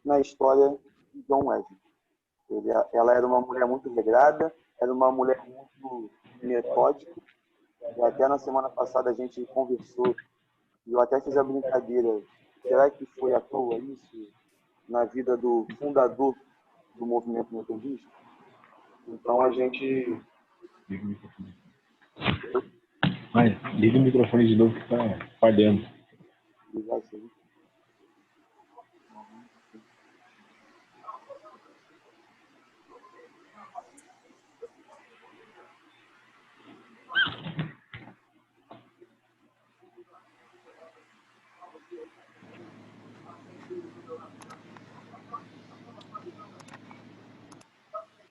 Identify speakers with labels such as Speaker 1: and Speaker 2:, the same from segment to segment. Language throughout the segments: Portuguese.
Speaker 1: na história de John Wesley. Ela era uma mulher muito regrada, era uma mulher muito metódica, e até na semana passada a gente conversou, e eu até fiz a brincadeira, será que foi à toa isso na vida do fundador do movimento metodista? Então a gente...
Speaker 2: Liga o microfone de novo que está falhando.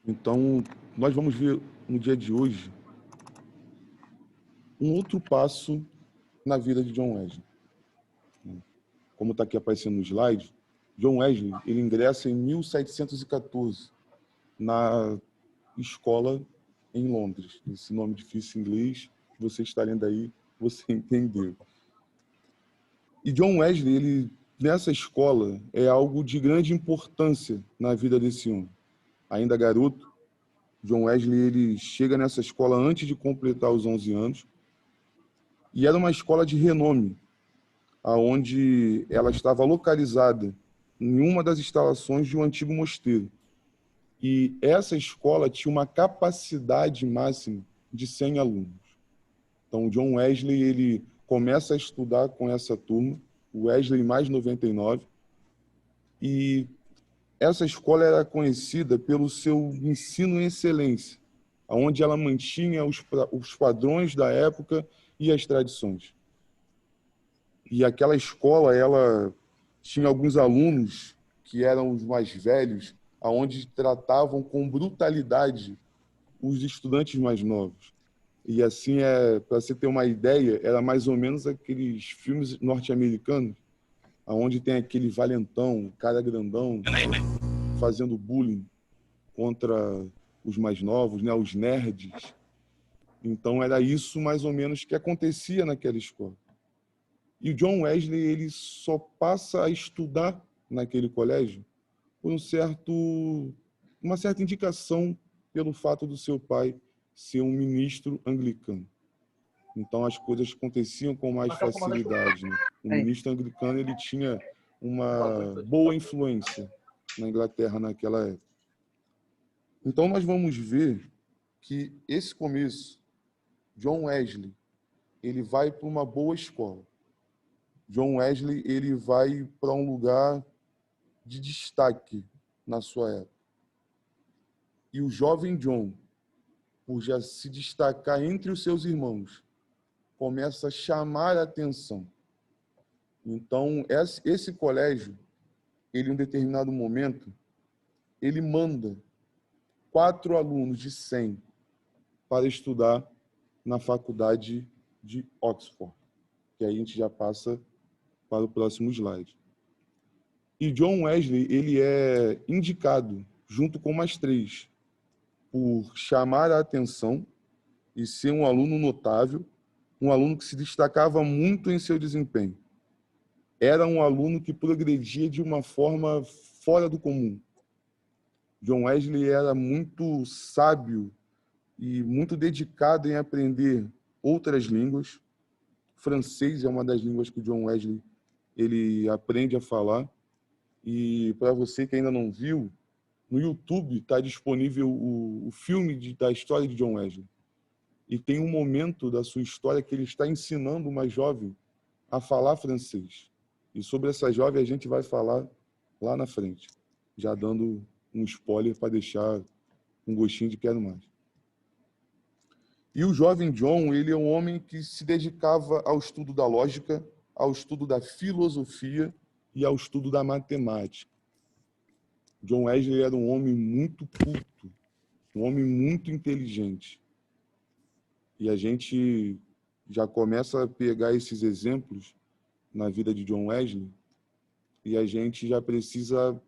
Speaker 3: Então, nós vamos ver no dia de hoje um outro passo na vida de John Wesley. Como está aqui aparecendo no slide, John Wesley ele ingressa em 1714 na escola em Londres. Esse nome difícil em inglês, você está lendo aí, você entendeu. E John Wesley, ele, nessa escola, é algo de grande importância na vida desse homem. Ainda garoto, John Wesley ele chega nessa escola antes de completar os 11 anos, e era uma escola de renome, aonde ela estava localizada em uma das instalações de um antigo mosteiro. E essa escola tinha uma capacidade máxima de 100 alunos. Então, John Wesley ele começa a estudar com essa turma, o Wesley mais 99, e essa escola era conhecida pelo seu ensino em excelência, onde ela mantinha os padrões da época e as tradições. E aquela escola, ela tinha alguns alunos que eram os mais velhos, aonde tratavam com brutalidade os estudantes mais novos. E assim, para você ter uma ideia, era mais ou menos aqueles filmes norte-americanos, aonde tem aquele valentão, cara grandão, fazendo bullying contra os mais novos, né, os nerds. Então era isso mais ou menos que acontecia naquela escola. E o John Wesley ele só passa a estudar naquele colégio por uma certa indicação pelo fato do seu pai ser um ministro anglicano. Então as coisas aconteciam com mais facilidade, né? O ministro anglicano ele tinha uma boa influência na Inglaterra naquela época. Então nós vamos ver que esse começo, John Wesley, ele vai para uma boa escola. John Wesley ele vai para um lugar de destaque na sua época. E o jovem John, por já se destacar entre os seus irmãos, começa a chamar a atenção. Então, esse colégio, ele em um determinado momento, ele manda 4 alunos de 100 para estudar na faculdade de Oxford, que aí a gente já passa para o próximo slide. E John Wesley ele é indicado, junto com mais 3, por chamar a atenção e ser um aluno notável, um aluno que se destacava muito em seu desempenho. Era um aluno que progredia de uma forma fora do comum. John Wesley era muito sábio e muito dedicado em aprender outras línguas. Francês é uma das línguas que John Wesley ele aprende a falar. E para você que ainda não viu, no YouTube está disponível o filme da história de John Wesley. E tem um momento da sua história que ele está ensinando uma jovem a falar francês. E sobre essa jovem a gente vai falar lá na frente, já dando um spoiler para deixar um gostinho de quero mais. E o jovem John, ele é um homem que se dedicava ao estudo da lógica, ao estudo da filosofia e ao estudo da matemática. John Wesley era um homem muito culto, um homem muito inteligente. E a gente já começa a pegar esses exemplos na vida de John Wesley e a gente já precisa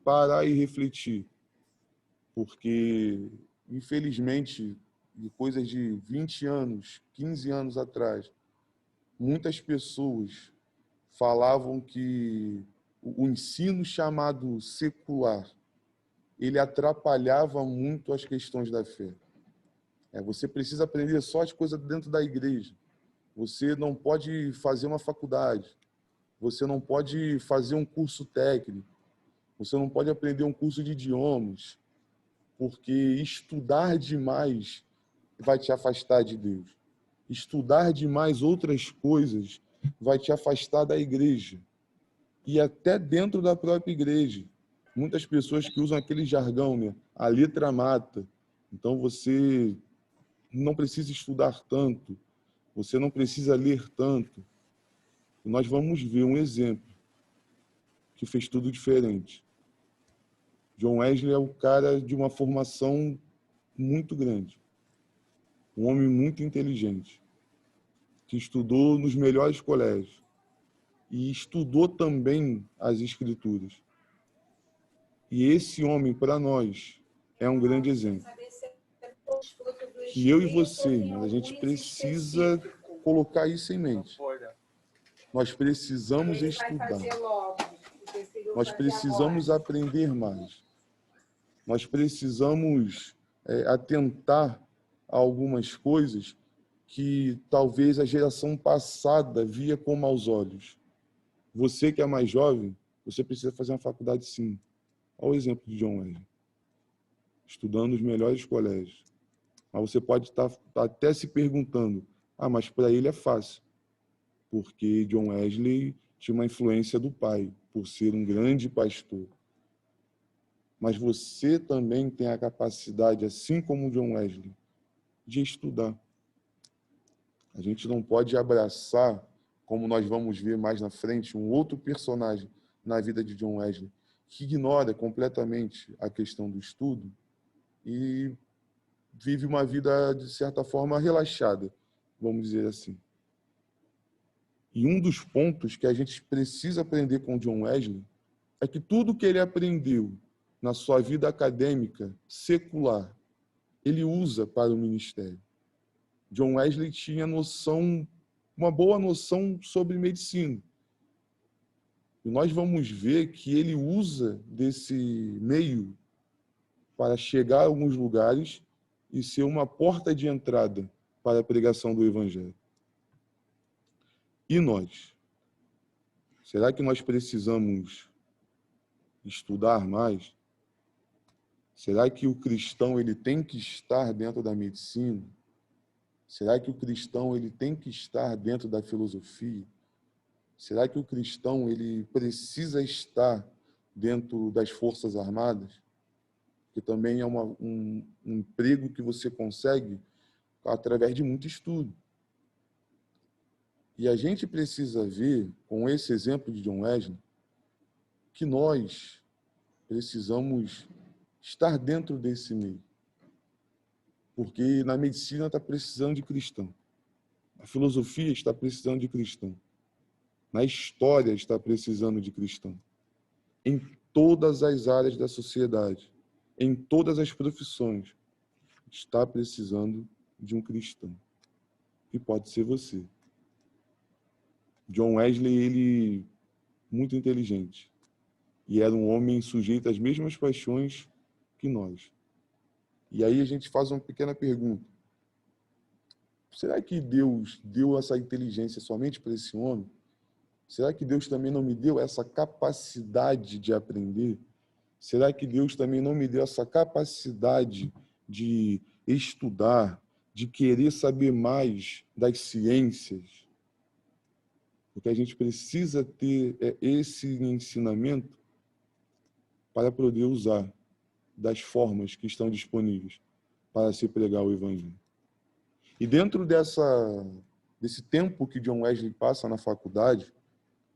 Speaker 3: parar e refletir, porque, infelizmente, de coisas de 20 anos, 15 anos atrás, muitas pessoas falavam que o ensino chamado secular, ele atrapalhava muito as questões da fé. Você precisa aprender só as coisas dentro da igreja. Você não pode fazer uma faculdade. Você não pode fazer um curso técnico. Você não pode aprender um curso de idiomas, porque estudar demais vai te afastar de Deus. Estudar demais outras coisas vai te afastar da igreja. E até dentro da própria igreja. Muitas pessoas que usam aquele jargão, né? A letra mata. Então você não precisa estudar tanto. Você não precisa ler tanto. E nós vamos ver um exemplo que fez tudo diferente. John Wesley é o cara de uma formação muito grande. Um homem muito inteligente, que estudou nos melhores colégios e estudou também as Escrituras. E esse homem, para nós, é um grande exemplo. Que eu e você, mas a gente precisa colocar isso em mente. Nós precisamos estudar. Nós precisamos aprender mais. Nós precisamos atentar a algumas coisas que talvez a geração passada via com maus olhos. Você que é mais jovem, você precisa fazer uma faculdade, sim. Olha o exemplo de John Wesley. Estudando nos melhores colégios. Mas você pode estar até se perguntando, mas para ele é fácil. Porque John Wesley tinha uma influência do pai, por ser um grande pastor. Mas você também tem a capacidade, assim como John Wesley, de estudar. A gente não pode abraçar, como nós vamos ver mais na frente, um outro personagem na vida de John Wesley, que ignora completamente a questão do estudo e vive uma vida, de certa forma, relaxada, vamos dizer assim. E um dos pontos que a gente precisa aprender com John Wesley é que tudo que ele aprendeu na sua vida acadêmica, secular, ele usa para o ministério. John Wesley tinha uma boa noção sobre medicina. E nós vamos ver que ele usa desse meio para chegar a alguns lugares e ser uma porta de entrada para a pregação do Evangelho. E nós? Será que nós precisamos estudar mais? Será que o cristão ele tem que estar dentro da medicina? Será que o cristão ele tem que estar dentro da filosofia? Será que o cristão ele precisa estar dentro das Forças Armadas? Que também é um emprego que você consegue através de muito estudo. E a gente precisa ver, com esse exemplo de John Wesley, que nós precisamos estar dentro desse meio. Porque na medicina está precisando de cristão. A filosofia está precisando de cristão. Na história está precisando de cristão. Em todas as áreas da sociedade, em todas as profissões, está precisando de um cristão. E pode ser você. John Wesley, ele muito inteligente. E era um homem sujeito às mesmas paixões que nós. E aí a gente faz uma pequena pergunta. Será que Deus deu essa inteligência somente para esse homem? Será que Deus também não me deu essa capacidade de aprender? Será que Deus também não me deu essa capacidade de estudar, de querer saber mais das ciências? Porque a gente precisa ter esse ensinamento para poder usar das formas que estão disponíveis para se pregar o Evangelho. E dentro desse tempo que John Wesley passa na faculdade,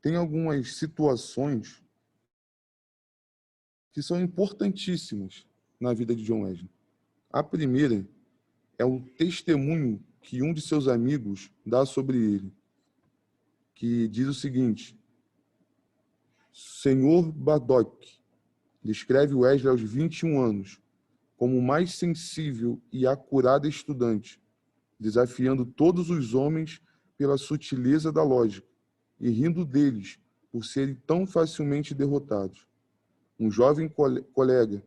Speaker 3: tem algumas situações que são importantíssimas na vida de John Wesley. A primeira é o testemunho que um de seus amigos dá sobre ele, que diz o seguinte: Senhor Badoc descreve Wesley aos 21 anos como o mais sensível e acurado estudante, desafiando todos os homens pela sutileza da lógica e rindo deles por serem tão facilmente derrotados. Um jovem colega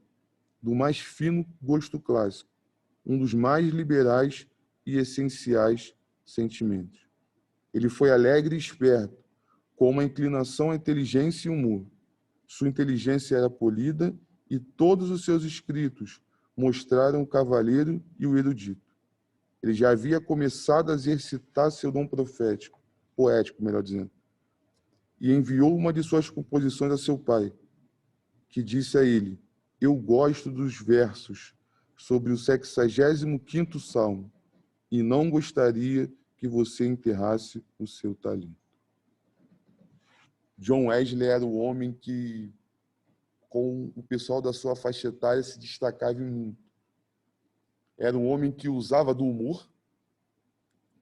Speaker 3: do mais fino gosto clássico, um dos mais liberais e essenciais sentimentos. Ele foi alegre e esperto, com uma inclinação à inteligência e humor. Sua inteligência era polida e todos os seus escritos mostraram o cavalheiro e o erudito. Ele já havia começado a exercitar seu dom profético, poético, melhor dizendo, e enviou uma de suas composições a seu pai, que disse a ele: eu gosto dos versos sobre o 65º Salmo e não gostaria que você enterrasse o seu talento. John Wesley era o homem que, com o pessoal da sua faixa etária, se destacava muito. Era um homem que usava do humor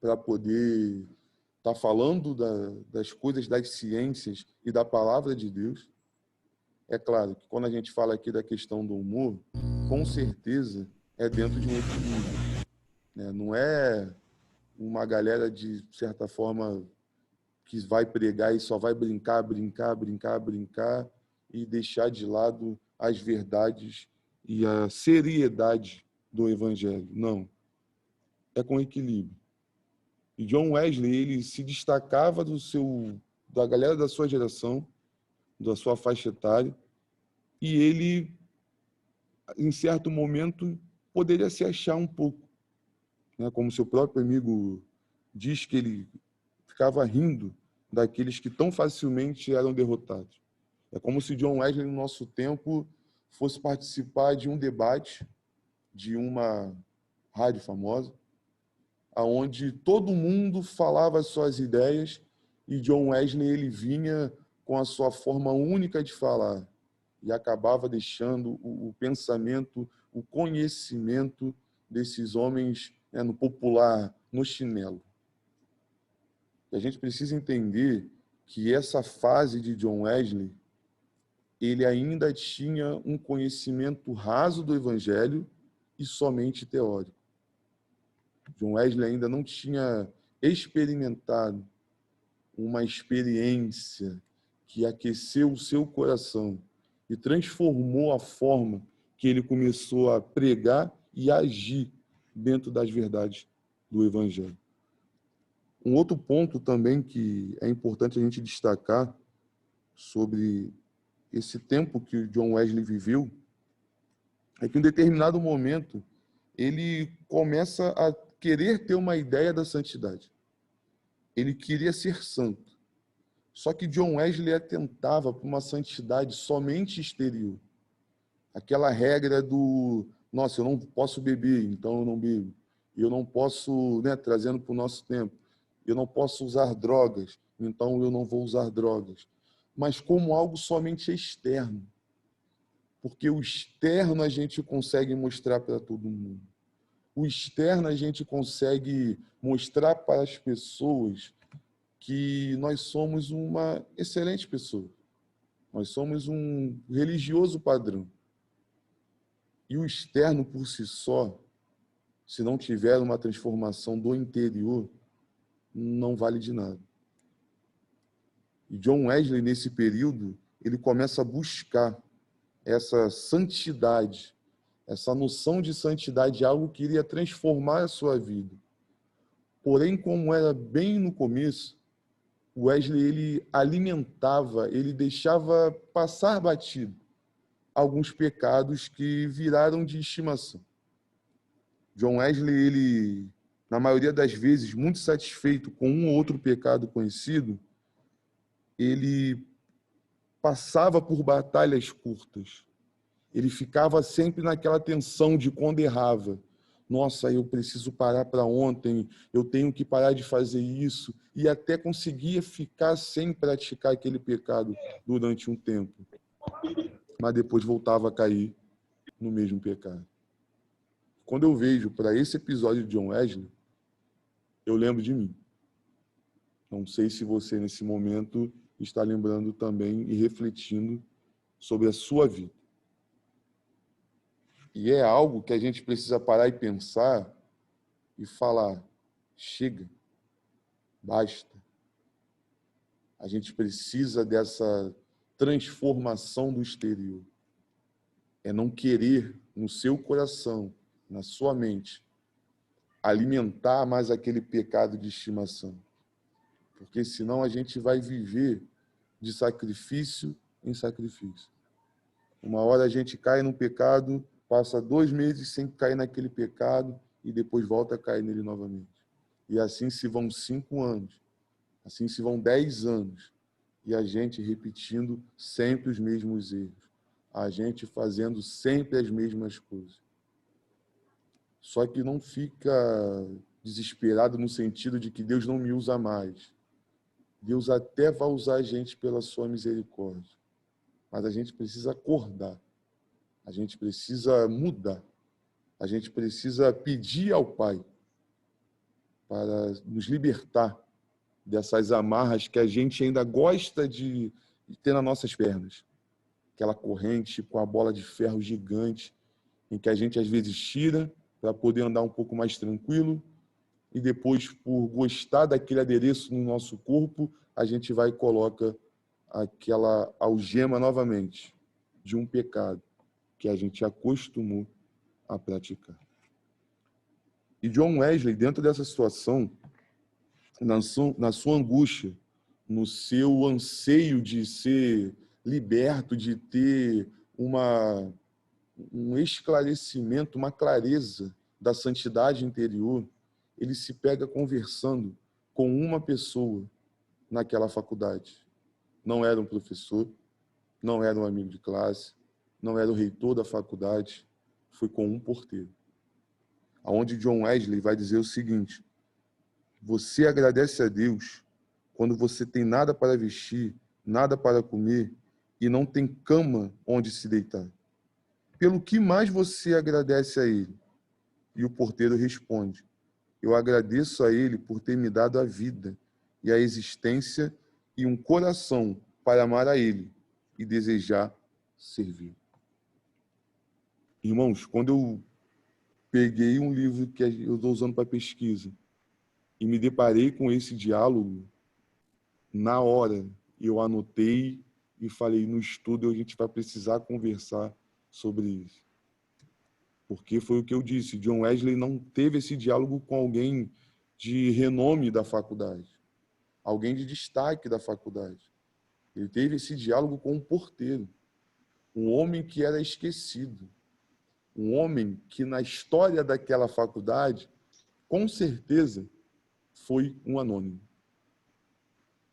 Speaker 3: para poder estar falando das coisas das ciências e da palavra de Deus. É claro que quando a gente fala aqui da questão do humor, com certeza é dentro de um equilíbrio, né? Não é uma galera, de certa forma, que vai pregar e só vai brincar e deixar de lado as verdades e a seriedade do Evangelho. Não. É com equilíbrio. E John Wesley, ele se destacava da galera da sua geração, da sua faixa etária, e ele, em certo momento, poderia se achar um pouco, né? Como seu próprio amigo diz, que ele ficava rindo daqueles que tão facilmente eram derrotados. É como se John Wesley, no nosso tempo, fosse participar de um debate de uma rádio famosa, aonde todo mundo falava as suas ideias e John Wesley, ele vinha com a sua forma única de falar e acabava deixando o pensamento, o conhecimento desses homens, né, no popular, no chinelo. E a gente precisa entender que essa fase de John Wesley, ele ainda tinha um conhecimento raso do Evangelho e somente teórico. John Wesley ainda não tinha experimentado uma experiência que aqueceu o seu coração e transformou a forma que ele começou a pregar e agir dentro das verdades do Evangelho. Um outro ponto também que é importante a gente destacar sobre esse tempo que o John Wesley viveu é que, em determinado momento, ele começa a querer ter uma ideia da santidade. Ele queria ser santo. Só que John Wesley atentava para uma santidade somente exterior. Aquela regra do, nossa, eu não posso beber, então eu não bebo. Eu não posso, né, trazendo para o nosso tempo, eu não posso usar drogas, então eu não vou usar drogas. Mas como algo somente externo. Porque o externo a gente consegue mostrar para todo mundo. O externo a gente consegue mostrar para as pessoas que nós somos uma excelente pessoa. Nós somos um religioso padrão. E o externo por si só, se não tiver uma transformação do interior, não vale de nada. E John Wesley, nesse período, ele começa a buscar essa santidade, essa noção de santidade, algo que iria transformar a sua vida. Porém, como era bem no começo, Wesley, ele alimentava, ele deixava passar batido alguns pecados que viraram de estimação. John Wesley, ele, na maioria das vezes, muito satisfeito com um ou outro pecado conhecido, ele passava por batalhas curtas. Ele ficava sempre naquela tensão de quando errava. Nossa, eu preciso parar para ontem, eu tenho que parar de fazer isso. E até conseguia ficar sem praticar aquele pecado durante um tempo. Mas depois voltava a cair no mesmo pecado. Quando eu vejo para esse episódio de John Wesley, eu lembro de mim. Não sei se você, nesse momento, está lembrando também e refletindo sobre a sua vida. E é algo que a gente precisa parar e pensar e falar: chega, basta. A gente precisa dessa transformação do exterior. É não querer no seu coração, na sua mente, alimentar mais aquele pecado de estimação. Porque senão a gente vai viver de sacrifício em sacrifício. Uma hora a gente cai num pecado, passa 2 meses sem cair naquele pecado e depois volta a cair nele novamente. E assim se vão 5 anos, assim se vão 10 anos, e a gente repetindo sempre os mesmos erros, a gente fazendo sempre as mesmas coisas. Só que não fica desesperado no sentido de que Deus não me usa mais. Deus até vai usar a gente pela sua misericórdia. Mas a gente precisa acordar. A gente precisa mudar. A gente precisa pedir ao Pai para nos libertar dessas amarras que a gente ainda gosta de ter nas nossas pernas. Aquela corrente com a bola de ferro gigante, em que a gente às vezes tira para poder andar um pouco mais tranquilo, e depois, por gostar daquele adereço no nosso corpo, a gente vai e coloca aquela algema novamente de um pecado que a gente acostumou a praticar. E John Wesley, dentro dessa situação, na sua angústia, no seu anseio de ser liberto, de ter um esclarecimento, uma clareza da santidade interior, ele se pega conversando com uma pessoa naquela faculdade. Não era um professor, não era um amigo de classe, não era o reitor da faculdade, foi com um porteiro. Onde John Wesley vai dizer o seguinte: você agradece a Deus quando você tem nada para vestir, nada para comer e não tem cama onde se deitar. Pelo que mais você agradece a Ele? E o porteiro responde: eu agradeço a Ele por ter me dado a vida e a existência e um coração para amar a Ele e desejar servir. Irmãos, quando eu peguei um livro que eu estou usando para pesquisa e me deparei com esse diálogo, na hora eu anotei e falei, no estudo a gente vai precisar conversar sobre isso. Porque foi o que eu disse, John Wesley não teve esse diálogo com alguém de renome da faculdade, alguém de destaque da faculdade. Ele teve esse diálogo com um porteiro, um homem que era esquecido, um homem que na história daquela faculdade, com certeza, foi um anônimo.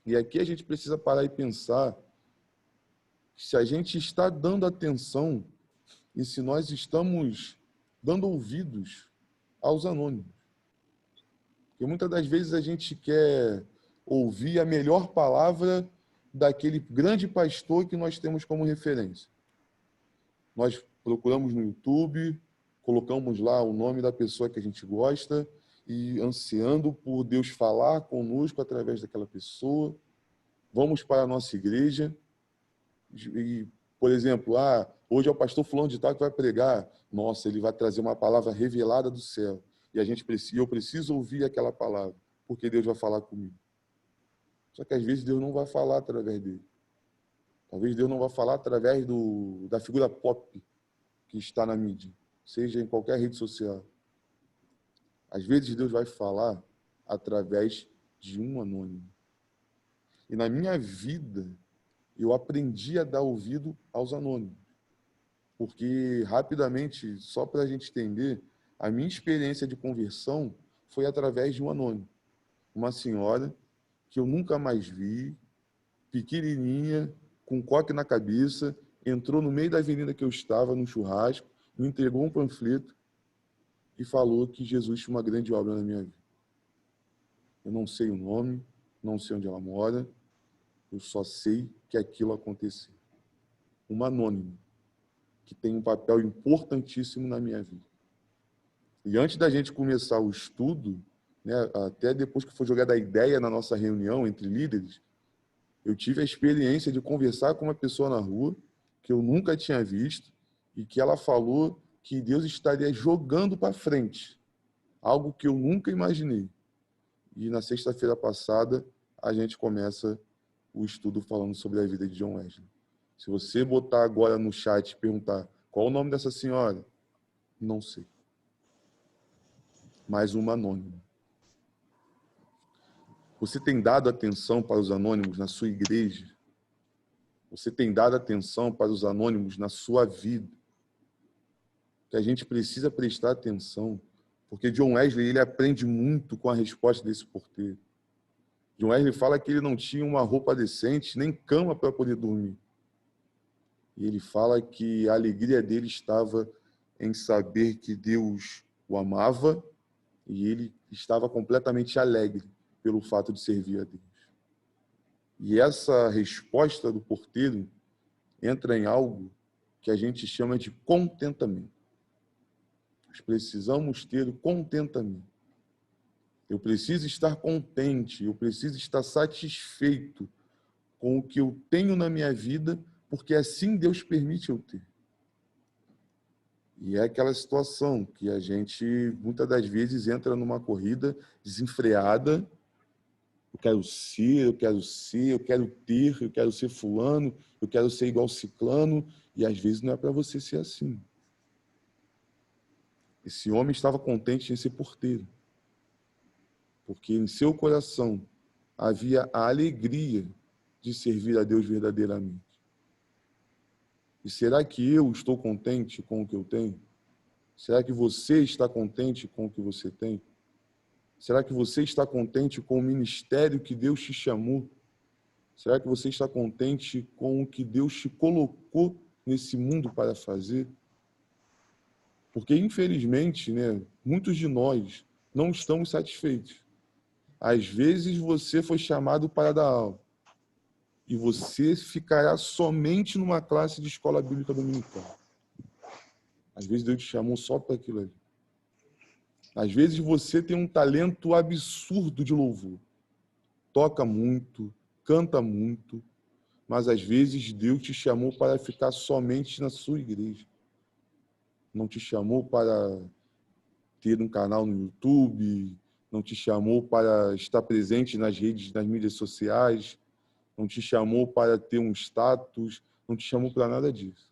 Speaker 3: E aqui a gente precisa parar e pensar se a gente está dando atenção e se nós estamos dando ouvidos aos anônimos. Porque muitas das vezes a gente quer ouvir a melhor palavra daquele grande pastor que nós temos como referência. Nós procuramos no YouTube, colocamos lá o nome da pessoa que a gente gosta e ansiando por Deus falar conosco através daquela pessoa. Vamos para a nossa igreja e, por exemplo, hoje é o pastor fulano de tal que vai pregar. Nossa, ele vai trazer uma palavra revelada do céu. E eu preciso ouvir aquela palavra, porque Deus vai falar comigo. Só que às vezes Deus não vai falar através dele. Talvez Deus não vai falar através da figura pop que está na mídia, seja em qualquer rede social. Às vezes Deus vai falar através de um anônimo. E na minha vida, eu aprendi a dar ouvido aos anônimos. Porque, rapidamente, só para a gente entender, a minha experiência de conversão foi através de um anônimo. Uma senhora que eu nunca mais vi, pequenininha, com um coque na cabeça, entrou no meio da avenida que eu estava, num churrasco, me entregou um panfleto e falou que Jesus tinha uma grande obra na minha vida. Eu não sei o nome, não sei onde ela mora, eu só sei que aquilo aconteceu. Um anônimo que tem um papel importantíssimo na minha vida. E antes da gente começar o estudo, né, até depois que foi jogada a ideia na nossa reunião entre líderes, eu tive a experiência de conversar com uma pessoa na rua que eu nunca tinha visto e que ela falou que Deus estaria jogando para frente, algo que eu nunca imaginei. E na sexta-feira passada, a gente começa o estudo falando sobre a vida de John Wesley. Se você botar agora no chat e perguntar qual o nome dessa senhora, não sei. Mais uma anônima. Você tem dado atenção para os anônimos na sua igreja? Você tem dado atenção para os anônimos na sua vida? Que a gente precisa prestar atenção, porque John Wesley ele aprende muito com a resposta desse porteiro. John Wesley fala que ele não tinha uma roupa decente, nem cama para poder dormir. E ele fala que a alegria dele estava em saber que Deus o amava e ele estava completamente alegre pelo fato de servir a Deus. E essa resposta do porteiro entra em algo que a gente chama de contentamento. Nós precisamos ter o contentamento. Eu preciso estar contente, eu preciso estar satisfeito com o que eu tenho na minha vida, porque assim Deus permite eu ter. E é aquela situação que a gente, muitas das vezes, entra numa corrida desenfreada. Eu quero ser, eu quero ser, eu quero ter, eu quero ser fulano, eu quero ser igual ciclano, e às vezes não é para você ser assim. Esse homem estava contente em ser porteiro, porque em seu coração havia a alegria de servir a Deus verdadeiramente. E será que eu estou contente com o que eu tenho? Será que você está contente com o que você tem? Será que você está contente com o ministério que Deus te chamou? Será que você está contente com o que Deus te colocou nesse mundo para fazer? Porque, infelizmente, muitos de nós não estamos satisfeitos. Às vezes você foi chamado para dar aula e você ficará somente numa classe de escola bíblica dominical. Às vezes Deus te chamou só para aquilo ali. Às vezes você tem um talento absurdo de louvor. Toca muito, canta muito, mas às vezes Deus te chamou para ficar somente na sua igreja. Não te chamou para ter um canal no YouTube, não te chamou para estar presente nas redes, nas mídias sociais, não te chamou para ter um status, não te chamou para nada disso.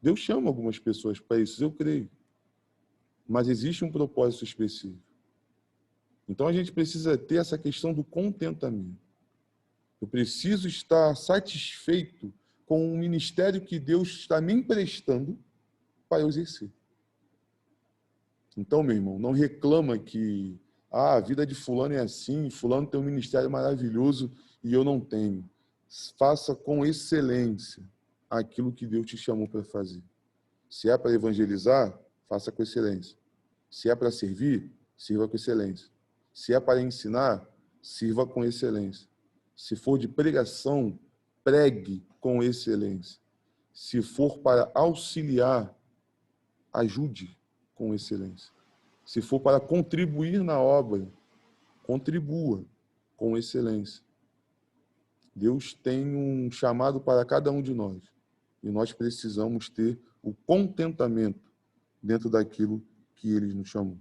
Speaker 3: Deus chama algumas pessoas para isso, eu creio. Mas existe um propósito específico. Então a gente precisa ter essa questão do contentamento. Eu preciso estar satisfeito com o ministério que Deus está me emprestando para eu exercer. Então, meu irmão, não reclama que a vida de fulano é assim, fulano tem um ministério maravilhoso e eu não tenho. Faça com excelência aquilo que Deus te chamou para fazer. Se é para evangelizar, faça com excelência. Se é para servir, sirva com excelência. Se é para ensinar, sirva com excelência. Se for de pregação, pregue com excelência. Se for para auxiliar, ajude com excelência. Se for para contribuir na obra, contribua com excelência. Deus tem um chamado para cada um de nós e nós precisamos ter o contentamento dentro daquilo que Ele nos chamou.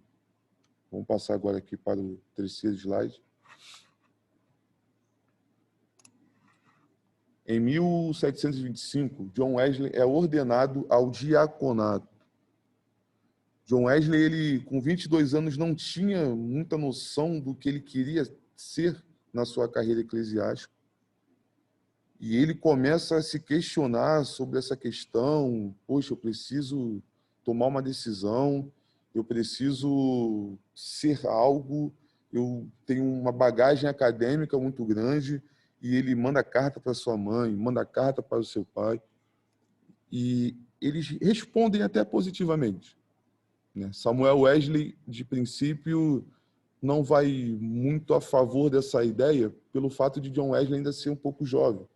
Speaker 3: Vamos passar agora aqui para o terceiro slide. Em 1725, John Wesley é ordenado ao diaconato. John Wesley, ele, com 22 anos, não tinha muita noção do que ele queria ser na sua carreira eclesiástica. E ele começa a se questionar sobre essa questão. Poxa, eu preciso tomar uma decisão, eu preciso ser algo, eu tenho uma bagagem acadêmica muito grande, e ele manda carta para sua mãe, manda carta para o seu pai, e eles respondem até positivamente. Samuel Wesley, de princípio, não vai muito a favor dessa ideia pelo fato de John Wesley ainda ser um pouco jovem.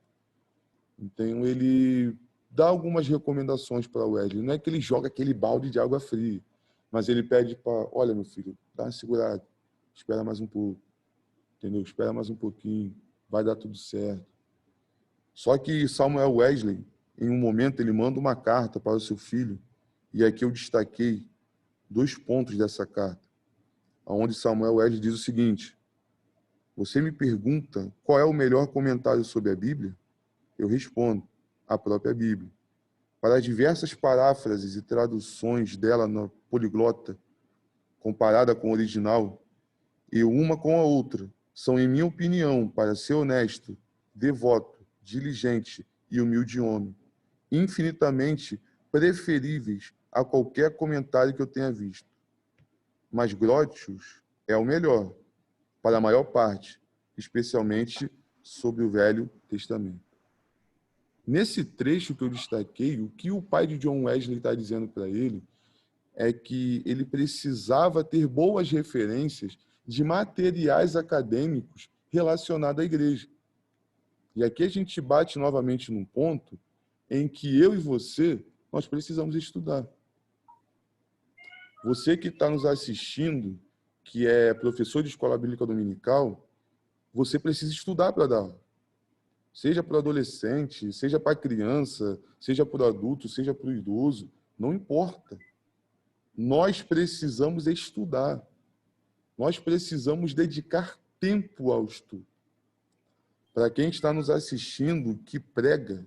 Speaker 3: Então, ele dá algumas recomendações para Wesley. Não é que ele joga aquele balde de água fria, mas ele pede para, olha, meu filho, dá uma segurada, espera mais um pouco, entendeu? Espera mais um pouquinho, vai dar tudo certo. Só que Samuel Wesley, em um momento, ele manda uma carta para o seu filho, e aqui eu destaquei 2 pontos dessa carta, onde Samuel Wesley diz o seguinte: Você me pergunta qual é o melhor comentário sobre a Bíblia? Eu respondo, a própria Bíblia. Para diversas paráfrases e traduções dela na poliglota, comparada com o original, e uma com a outra, são, em minha opinião, para ser honesto, devoto, diligente e humilde homem, infinitamente preferíveis a qualquer comentário que eu tenha visto. Mas Grotius é o melhor, para a maior parte, especialmente sobre o Velho Testamento. Nesse trecho que eu destaquei, o que o pai de John Wesley está dizendo para ele é que ele precisava ter boas referências de materiais acadêmicos relacionados à igreja. E aqui a gente bate novamente num ponto em que eu e você, nós precisamos estudar. Você que está nos assistindo, que é professor de escola bíblica dominical, você precisa estudar para dar aula. Seja para o adolescente, seja para a criança, seja para o adulto, seja para o idoso, não importa. Nós precisamos estudar. Nós precisamos dedicar tempo ao estudo. Para quem está nos assistindo que prega,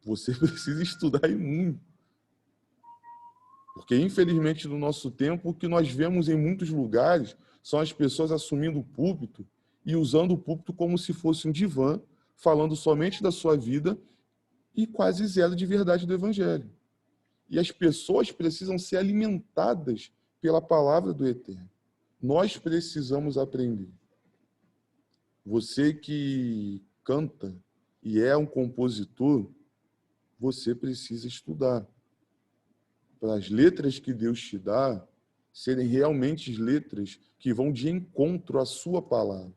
Speaker 3: você precisa estudar e muito. Porque, infelizmente, no nosso tempo, o que nós vemos em muitos lugares são as pessoas assumindo o púlpito e usando o púlpito como se fosse um divã, falando somente da sua vida e quase zero de verdade do Evangelho. E as pessoas precisam ser alimentadas pela palavra do Eterno. Nós precisamos aprender. Você que canta e é um compositor, você precisa estudar. Para as letras que Deus te dá serem realmente letras que vão de encontro à sua palavra.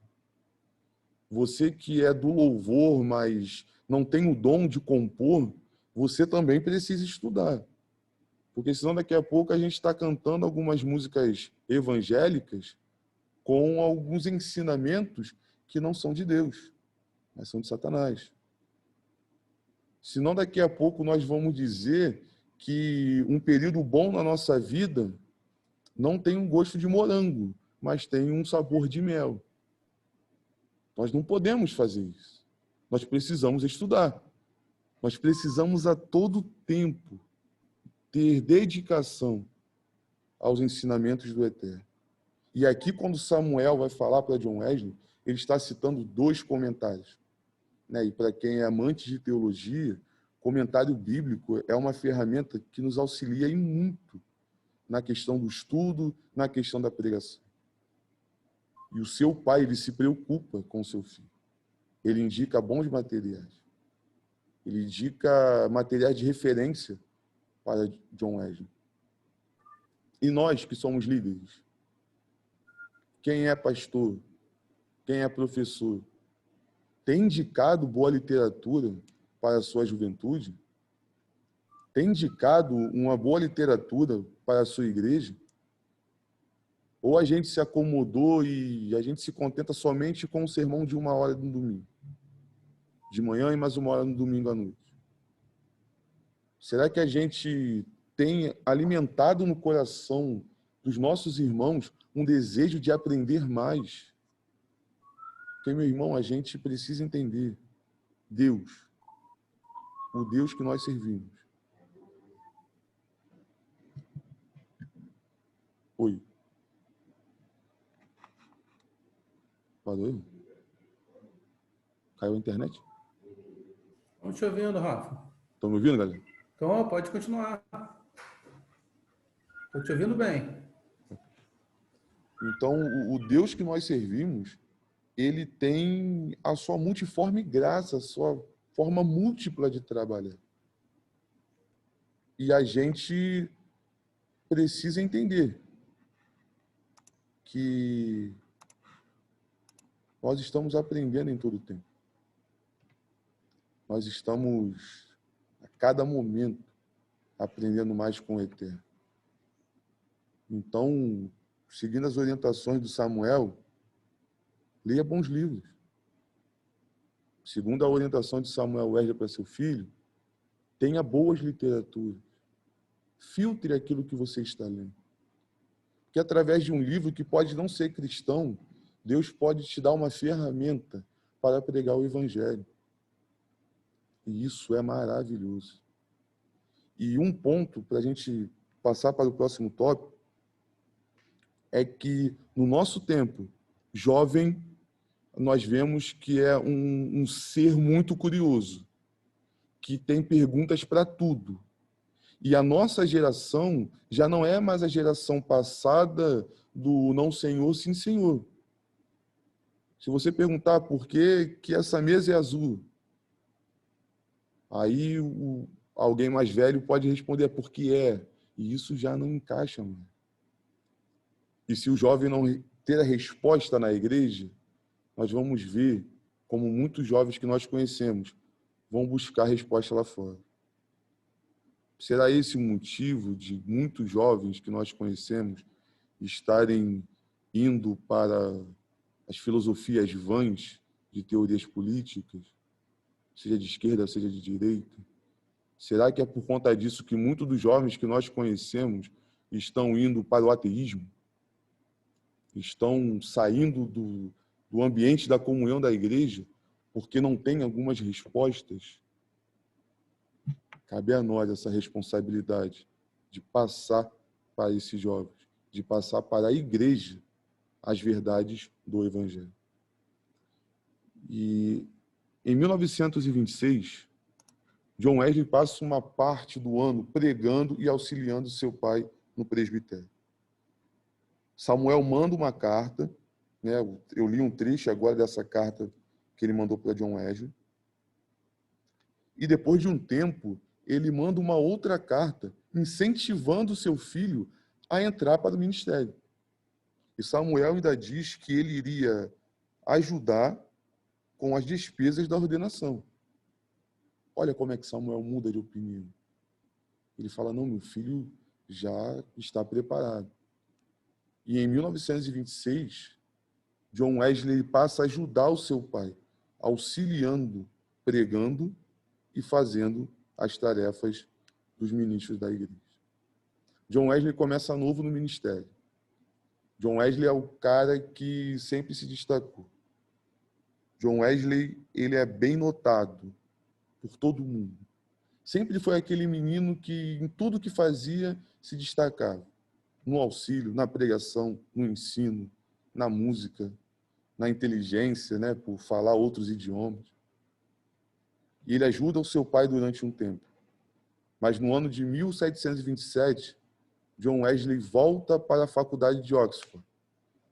Speaker 3: Você que é do louvor, mas não tem o dom de compor, você também precisa estudar. Porque senão daqui a pouco a gente está cantando algumas músicas evangélicas com alguns ensinamentos que não são de Deus, mas são de Satanás. Senão daqui a pouco nós vamos dizer que um período bom na nossa vida não tem um gosto de morango, mas tem um sabor de mel. Nós não podemos fazer isso. Nós precisamos estudar. Nós precisamos a todo tempo ter dedicação aos ensinamentos do Eterno. E aqui, quando Samuel vai falar para John Wesley, ele está citando 2 comentários. E para quem é amante de teologia, comentário bíblico é uma ferramenta que nos auxilia em muito na questão do estudo, na questão da pregação. E o seu pai, ele se preocupa com o seu filho. Ele indica bons materiais. Ele indica materiais de referência para John Wesley. E nós que somos líderes, quem é pastor, quem é professor, tem indicado boa literatura para a sua juventude? Tem indicado uma boa literatura para a sua igreja? Ou a gente se acomodou e a gente se contenta somente com um sermão de 1 hora no domingo? De manhã e mais 1 hora no domingo à noite? Será que a gente tem alimentado no coração dos nossos irmãos um desejo de aprender mais? Porque, meu irmão, a gente precisa entender Deus, o Deus que nós servimos. Oi. Parou? Caiu a internet?
Speaker 4: Estamos te ouvindo, Rafa.
Speaker 3: Estão me ouvindo, galera?
Speaker 4: Então, pode continuar. Estou te ouvindo bem.
Speaker 3: Então, o Deus que nós servimos, ele tem a sua multiforme graça, a sua forma múltipla de trabalhar. E a gente precisa entender que nós estamos aprendendo em todo o tempo. Nós estamos, a cada momento, aprendendo mais com o Eterno. Então, seguindo as orientações do Samuel, leia bons livros. Segundo a orientação de Samuel Wesley para seu filho, tenha boas literaturas. Filtre aquilo que você está lendo. Que através de um livro que pode não ser cristão, Deus pode te dar uma ferramenta para pregar o Evangelho. E isso é maravilhoso. E um ponto para a gente passar para o próximo tópico é que, no nosso tempo, jovem, nós vemos que é um ser muito curioso, que tem perguntas para tudo. E a nossa geração já não é mais a geração passada do não senhor, sim senhor. Se você perguntar por que essa mesa é azul, aí alguém mais velho pode responder porque é. E isso já não encaixa, mano. E se o jovem não ter a resposta na igreja, nós vamos ver como muitos jovens que nós conhecemos vão buscar a resposta lá fora. Será esse o motivo de muitos jovens que nós conhecemos estarem indo para as filosofias vãs de teorias políticas, seja de esquerda, seja de direita? Será que é por conta disso que muitos dos jovens que nós conhecemos estão indo para o ateísmo? Estão saindo do ambiente da comunhão da igreja porque não tem algumas respostas? Cabe a nós essa responsabilidade de passar para esses jovens, de passar para a igreja as verdades do Evangelho. E em 1926, John Wesley passa uma parte do ano pregando e auxiliando seu pai no presbitério. Samuel manda uma carta, né? Eu li um trecho agora dessa carta que ele mandou para John Wesley. E depois de um tempo, ele manda uma outra carta incentivando seu filho a entrar para o ministério. E Samuel ainda diz que ele iria ajudar com as despesas da ordenação. Olha como é que Samuel muda de opinião. Ele fala, não, meu filho já está preparado. E em 1926, John Wesley passa a ajudar o seu pai, auxiliando, pregando e fazendo as tarefas dos ministros da igreja. John Wesley começa novo no ministério. John Wesley é o cara que sempre se destacou. John Wesley, ele é bem notado por todo mundo. Sempre foi aquele menino que, em tudo que fazia, se destacava. No auxílio, na pregação, no ensino, na música, na inteligência, né, por falar outros idiomas. E ele ajuda o seu pai durante um tempo. Mas no ano de 1727, John Wesley volta para a faculdade de Oxford,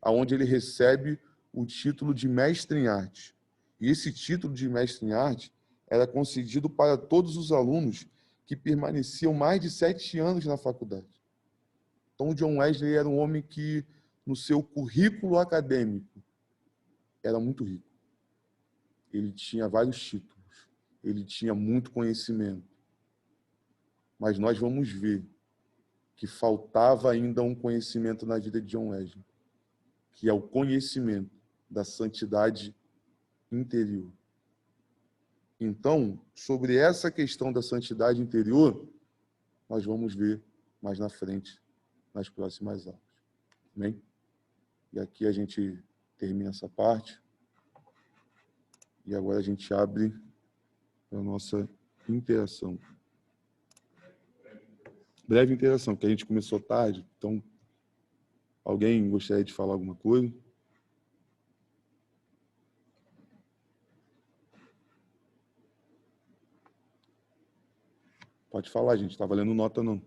Speaker 3: onde ele recebe o título de mestre em arte. E esse título de mestre em arte era concedido para todos os alunos que permaneciam mais de 7 anos na faculdade. Então, John Wesley era um homem que, no seu currículo acadêmico, era muito rico. Ele tinha vários títulos, ele tinha muito conhecimento. Mas nós vamos ver que faltava ainda um conhecimento na vida de John Wesley, que é o conhecimento da santidade interior. Então, sobre essa questão da santidade interior, nós vamos ver mais na frente, nas próximas aulas. Amém? E aqui a gente termina essa parte. E agora a gente abre a nossa interação. Breve interação, porque a gente começou tarde. Então, alguém gostaria de falar alguma coisa? Pode falar, gente. Está valendo nota, não.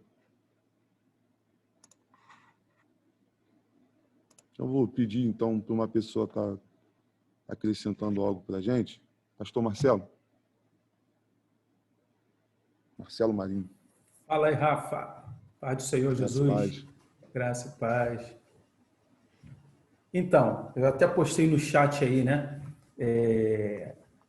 Speaker 3: Eu vou pedir, então, para uma pessoa estar acrescentando algo para a gente. Pastor Marcelo. Marcelo Marinho.
Speaker 4: Fala aí, Rafa. Paz do Senhor Jesus. Graça e paz. Então, eu até postei no chat aí, né?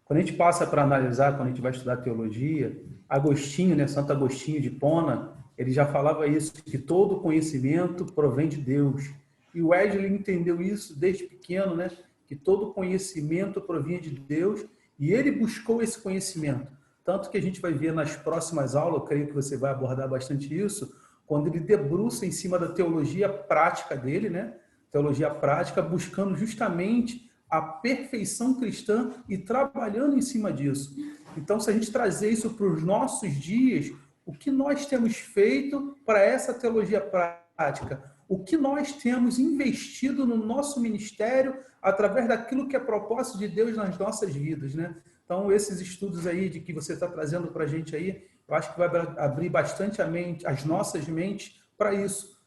Speaker 4: Quando a gente passa para analisar, quando a gente vai estudar teologia, Agostinho, né? Santo Agostinho de Hipona, ele já falava isso, que todo conhecimento provém de Deus. E o Wesley entendeu isso desde pequeno, né? Que todo conhecimento provinha de Deus e ele buscou esse conhecimento. Tanto que a gente vai ver nas próximas aulas, eu creio que você vai abordar bastante isso, quando ele debruça em cima da teologia prática dele, né? teologia prática, buscando justamente a perfeição cristã e trabalhando em cima disso. Então, se a gente trazer isso para os nossos dias, o que nós temos feito para essa teologia prática? O que nós temos investido no nosso ministério através daquilo que é propósito de Deus nas nossas vidas, né? Então, esses estudos aí de que você está trazendo para a gente aí, eu acho que vai abrir bastante a mente, as nossas mentes para isso.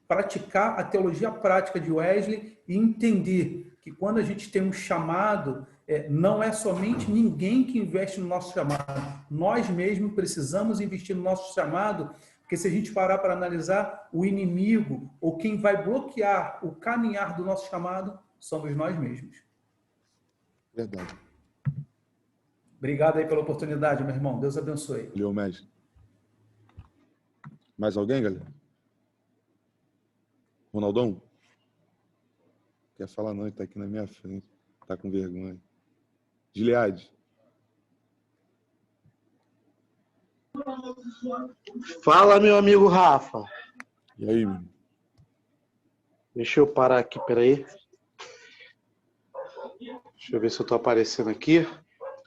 Speaker 4: Praticar a teologia prática de Wesley e entender que quando a gente tem um chamado, não é somente ninguém que investe no nosso chamado. Nós mesmos precisamos investir no nosso chamado, porque se a gente parar para analisar, o inimigo ou quem vai bloquear o caminhar do nosso chamado somos nós mesmos.
Speaker 3: Verdade.
Speaker 4: Obrigado aí pela oportunidade, meu irmão. Deus abençoe.
Speaker 3: Valeu, mestre. Mais alguém, galera? Ronaldão? Quer falar não, ele tá aqui na minha frente. Tá com vergonha. Gileade.
Speaker 5: Fala, meu amigo Rafa.
Speaker 3: E aí, meu?
Speaker 5: Deixa eu parar aqui, peraí. Deixa eu ver se eu tô aparecendo aqui.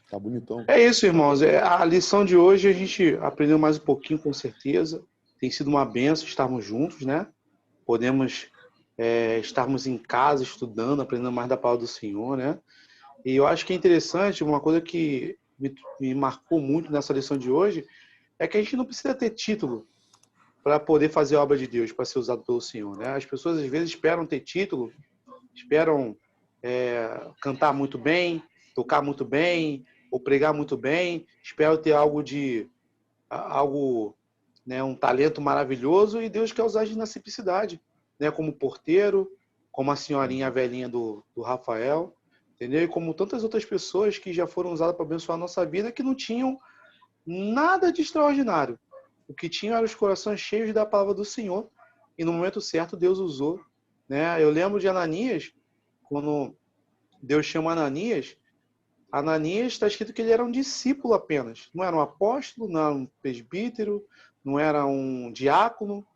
Speaker 3: Tá bonitão.
Speaker 5: É isso, irmãos. A lição de hoje a gente aprendeu mais um pouquinho, com certeza. Tem sido uma benção estarmos juntos, né? Podemos estarmos em casa estudando, aprendendo mais da palavra do Senhor, né? E eu acho que é interessante, uma coisa que me marcou muito nessa lição de hoje, é que a gente não precisa ter título para poder fazer a obra de Deus, para ser usado pelo Senhor, né? As pessoas às vezes esperam ter título, esperam cantar muito bem, tocar muito bem, ou pregar muito bem, esperam ter algo, né, um talento maravilhoso, e Deus quer usar a gente na simplicidade, né? Como porteiro, como a senhorinha velhinha do Rafael, entendeu? E como tantas outras pessoas que já foram usadas para abençoar a nossa vida, que não tinham nada de extraordinário. O que tinham eram os corações cheios da palavra do Senhor, e no momento certo Deus usou, né? Eu lembro de Ananias, quando Deus chama Ananias está escrito que ele era um discípulo apenas, não era um apóstolo, não era um presbítero, não era um diácono,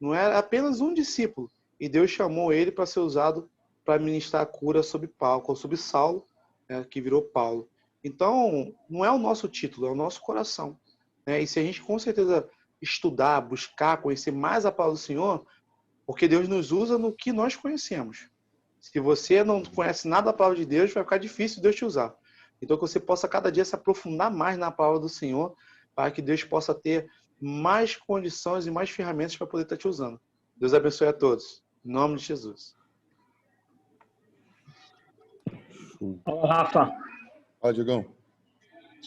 Speaker 5: não era apenas um discípulo. E Deus chamou ele para ser usado para ministrar a cura sobre Saulo, né, que virou Paulo. Então, não é o nosso título, é o nosso coração, né? E se a gente com certeza estudar, buscar, conhecer mais a palavra do Senhor, porque Deus nos usa no que nós conhecemos. Se você não conhece nada da palavra de Deus, vai ficar difícil Deus te usar. Então, que você possa cada dia se aprofundar mais na palavra do Senhor, para que Deus possa ter mais condições e mais ferramentas para poder estar te usando. Deus abençoe a todos. Em nome de Jesus.
Speaker 6: Ô, Rafa,
Speaker 3: Fala, Diegão.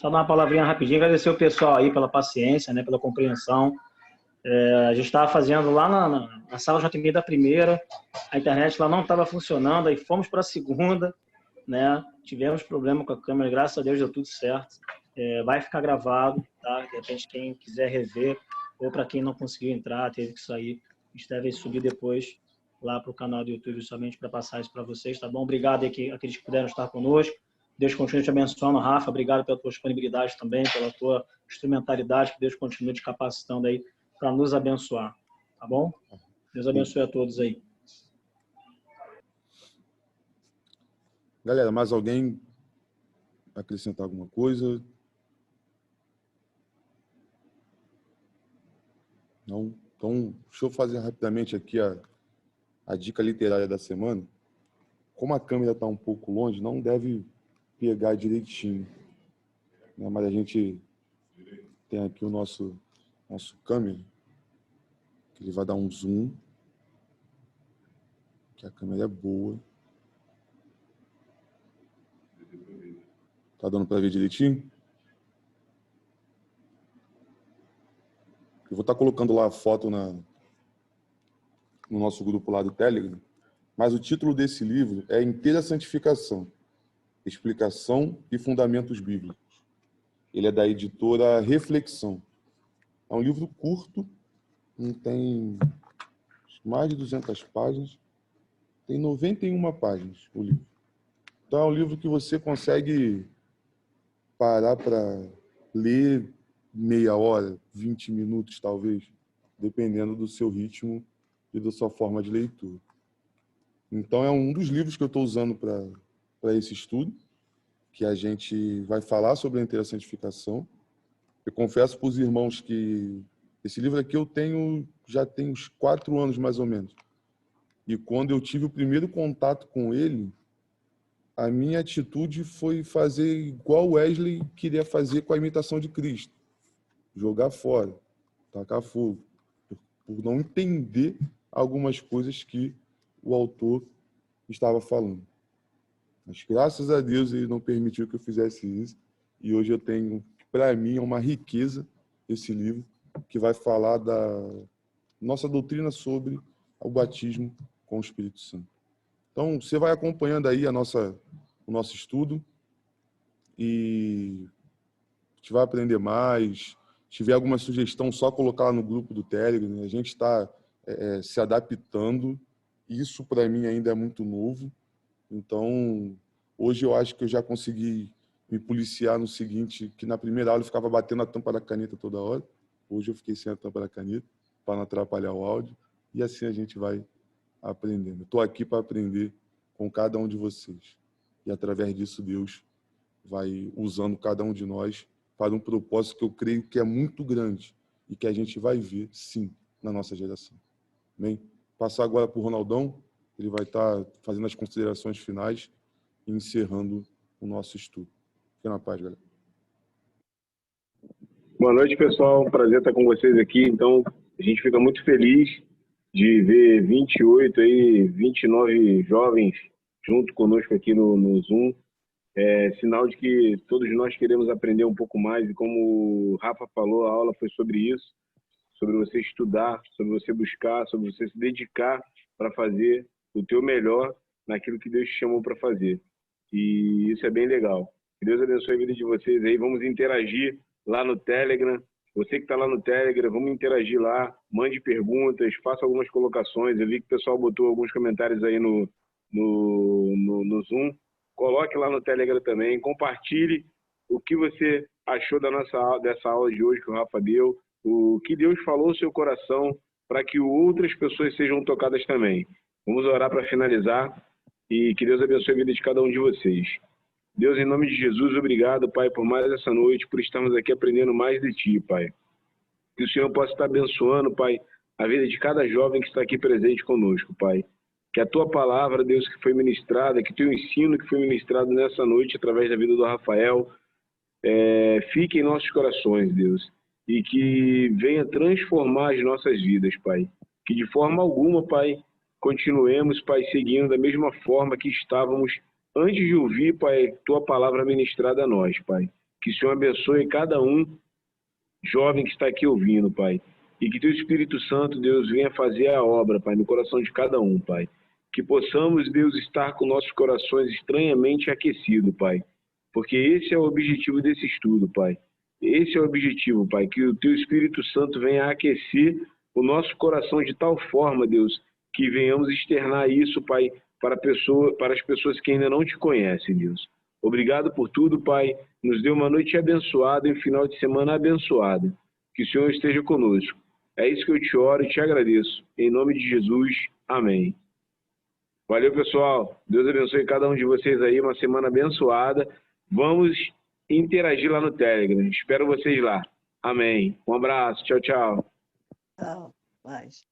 Speaker 6: só dar uma palavrinha rapidinho, agradecer o pessoal aí pela paciência, né, pela compreensão. A gente estava fazendo lá na sala JMI da primeira, a internet lá não estava funcionando, aí fomos para a segunda, né? Tivemos problema com a câmera, graças a Deus deu tudo certo. Vai ficar gravado, tá? De repente quem quiser rever, ou para quem não conseguiu entrar, teve que sair, a gente deve subir depois lá para o canal do YouTube somente para passar isso para vocês, tá bom? Obrigado aí aqueles que puderam estar conosco. Deus continue te abençoando, Rafa. Obrigado pela tua disponibilidade também, pela tua instrumentalidade, que Deus continue te capacitando aí para nos abençoar, tá bom? Deus abençoe a todos aí.
Speaker 3: Galera, mais alguém acrescentar alguma coisa? Não? Então, deixa eu fazer rapidamente aqui a dica literária da semana. Como a câmera está um pouco longe, não deve pegar direitinho, né? Mas a gente tem aqui o nosso câmera, que ele vai dar um zoom, que a câmera é boa. Tá dando para ver direitinho? Eu vou estar colocando lá a foto no nosso grupo lá do Telegram, mas o título desse livro é Inteira Santificação, Explicação e Fundamentos Bíblicos. Ele é da editora Reflexão. É um livro curto, não tem mais de 200 páginas, tem 91 páginas o livro. Então é um livro que você consegue parar para ler meia hora, 20 minutos talvez, dependendo do seu ritmo e da sua forma de leitura. Então, é um dos livros que eu estou usando para esse estudo, que a gente vai falar sobre a inteira santificação. Eu confesso para os irmãos que esse livro aqui já tem uns 4 anos, mais ou menos. E quando eu tive o primeiro contato com ele, a minha atitude foi fazer igual Wesley queria fazer com a imitação de Cristo. Jogar fora, tacar fogo, por não entender algumas coisas que o autor estava falando. Mas graças a Deus ele não permitiu que eu fizesse isso. E hoje eu tenho, para mim, uma riqueza esse livro que vai falar da nossa doutrina sobre o batismo com o Espírito Santo. Então, você vai acompanhando aí o nosso estudo e a gente vai aprender mais. Se tiver alguma sugestão, só colocar lá no grupo do Telegram. A gente está se adaptando. Isso, para mim, ainda é muito novo. Então, hoje eu acho que eu já consegui me policiar no seguinte, que na primeira aula eu ficava batendo a tampa da caneta toda hora. Hoje eu fiquei sem a tampa da caneta, para não atrapalhar o áudio. E assim a gente vai aprendendo. Estou aqui para aprender com cada um de vocês. E através disso Deus vai usando cada um de nós para um propósito que eu creio que é muito grande e que a gente vai ver, sim, na nossa geração. Amém? Passar agora para o Ronaldão. Ele vai estar fazendo as considerações finais e encerrando o nosso estudo. Fique na paz, galera.
Speaker 7: Boa noite, pessoal. Prazer estar com vocês aqui. Então, a gente fica muito feliz de ver 29 jovens junto conosco aqui no Zoom. É sinal de que todos nós queremos aprender um pouco mais. E como o Rafa falou, a aula foi sobre isso. Sobre você estudar, sobre você buscar, sobre você se dedicar para fazer o teu melhor naquilo que Deus te chamou para fazer. E isso é bem legal. Que Deus abençoe a vida de vocês aí. Vamos interagir lá no Telegram. Você que está lá no Telegram, vamos interagir lá. Mande perguntas, faça algumas colocações. Eu vi que o pessoal botou alguns comentários aí no Zoom. Coloque lá no Telegram também. Compartilhe o que você achou dessa aula de hoje que o Rafa deu. O que Deus falou no seu coração para que outras pessoas sejam tocadas também. Vamos orar para finalizar e que Deus abençoe a vida de cada um de vocês. Deus, em nome de Jesus, obrigado, Pai, por mais essa noite, por estarmos aqui aprendendo mais de Ti, Pai. Que o Senhor possa estar abençoando, Pai, a vida de cada jovem que está aqui presente conosco, Pai. Que a Tua palavra, Deus, que foi ministrada, que o Teu ensino que foi ministrado nessa noite através da vida do Rafael, fique em nossos corações, Deus. E que venha transformar as nossas vidas, Pai. Que de forma alguma, Pai, continuemos, Pai, seguindo da mesma forma que estávamos antes de ouvir, Pai, Tua palavra ministrada a nós, Pai. Que o Senhor abençoe cada um jovem que está aqui ouvindo, Pai. E que Teu Espírito Santo, Deus, venha fazer a obra, Pai, no coração de cada um, Pai. Que possamos, Deus, estar com nossos corações estranhamente aquecidos, Pai. Porque esse é o objetivo desse estudo, Pai. Esse é o objetivo, Pai. Que o Teu Espírito Santo venha aquecer o nosso coração de tal forma, Deus, que venhamos externar isso, Pai, para as pessoas que ainda não Te conhecem, Deus. Obrigado por tudo, Pai. Nos dê uma noite abençoada e um final de semana abençoado. Que o Senhor esteja conosco. É isso que eu Te oro e Te agradeço. Em nome de Jesus. Amém. Valeu, pessoal. Deus abençoe cada um de vocês aí. Uma semana abençoada. Vamos interagir lá no Telegram. Espero vocês lá. Amém. Um abraço. Tchau, tchau.
Speaker 8: Tchau. Paz.